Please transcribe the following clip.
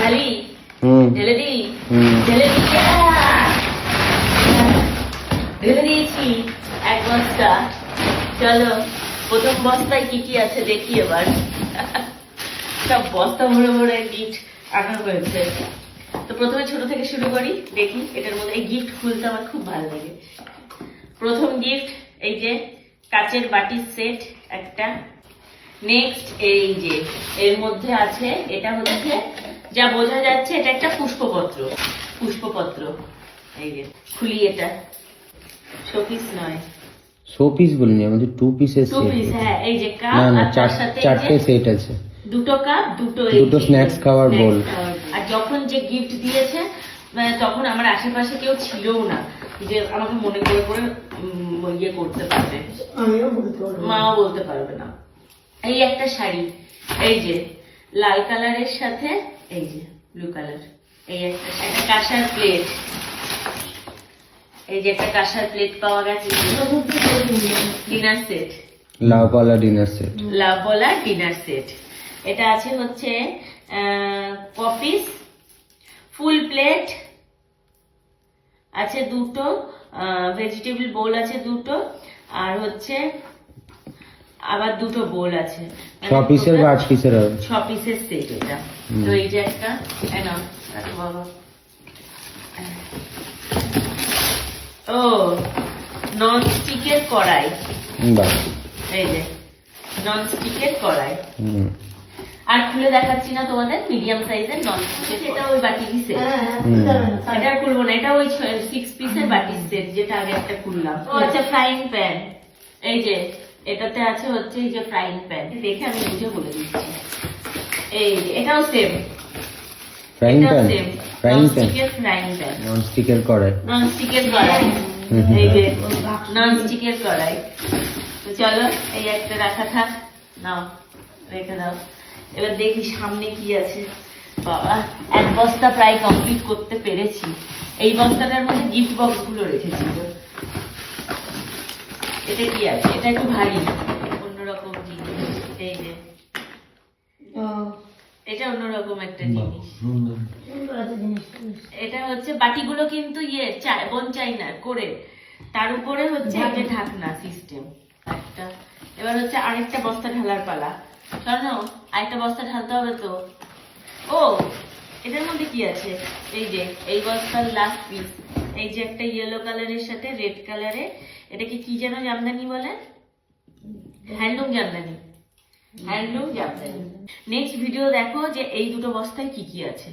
ঢালি ঢেলে দিই ঢেলে দিয়েছি 1 বস্তা। চলো প্রথম বস্তায় কি কি আছে দেখি এবার। সব বস্তা ভরে ভরে গিফট আনা হয়েছে। তো প্রথমে ছোট থেকে শুরু করি, দেখি এটার মধ্যে। এই গিফট খুলতে আমার খুব ভালো লাগে। প্রথম গিফট এই যে কাচের বাটির সেট একটা। নেক্সট এই যে এর মধ্যে আছে, এটা হচ্ছে যা বোঝা যাচ্ছে এটা একটা পুষ্পপত্র। এই যে খুলি, এটা শোপিস নয়, শোপিস বলিনি, আমাদের 2 পিসের সেট। 2 পিস, হ্যাঁ। এই যে কাপ, না আর তার সাথে চারটে সেট আছে, দুটো কাপ, দুটো স্ন্যাক্স খাওয়ার বোল। আর যখন যে গিফট দিয়েছে তখন আমার আশেপাশে কেউ ছিলও না যে আমাকে মনে করে করে ইয়ে করতে পারবে, মাও বলতে পারবে না। এই একটা শাড়ি, এই যে লাল কালারের সাথে এই যে ব্লু কালার। এই একটা কাঁসার প্লেট, এই যে একটা কাঁসার প্লেট পাওয়া গেছে। ডিনার সেট, লাভওয়ালা ডিনার সেট। এটা আছে হচ্ছে কপিস, ফুল প্লেট আছে দুটো, ভেজিটেবল বোল আছে দুটো, আর হচ্ছে আবার দুটো বোল আছে। 6 পিসের বা 8 পিসের হবে, 6 পিসের সেট এটা। তো এই যে একটা বাবা, ও নন স্টিকের কড়াই। বাহ, এই যে নন স্টিকের কড়াই। আর খুলে দেখাচ্ছি না তোমাদের, মিডিয়াম সাইজের নন স্টিক। এটা ওই বাটির সেট, এটা খুলবো না, এটা ওই 6 পিসের বাটির সেট যেটা আগে একটা খুললাম। ও আচ্ছা, ফ্রাইং প্যান। এই যে এটাতে আছে হচ্ছে এই যে ফ্রাইং প্যান, দেখে আমি বুঝে বলে দিচ্ছি। এই যে এটাও সেম, ফ্রাইং প্যান, নন স্টিকের কড়াই। এই যে নন স্টিকের কড়াই। তো চলো এই একটা রাখা থাক, নাও রেখে দাও। এবার দেখি সামনে কি আছে। বাবা, 1 বস্তা প্রায় কমপ্লিট করতে পেরেছি। এই বস্তাটার মধ্যে গিফট বক্স গুলো রেখেছি। এটা কি আছে? এটা একটু ভারী, অন্যরকম জিনিস। এই যে এটা অন্যরকম একটা জিনিস। এটা হচ্ছে বাটিগুলো কিন্তু বোন চাইনা করে, তার উপরে হচ্ছে একটা ঢাকনা সিস্টেম একটা। এবার হচ্ছে আরেকটা বস্তা ঢালার পালা। শোনো, আরেকটা বস্তা ঢালতে হবে তো। ও এটার মধ্যে কি আছে? এই যে এই বস্তার লাস্ট পিস, এই যে একটা ইয়েলো কালারের সাথে রেড কালারে, এটাকে কি যেন জামদানি বলে, হ্যান্ডলুম জামদানি। নেক্সট ভিডিও দেখো যে এই দুটো বস্তায় কি কি আছে।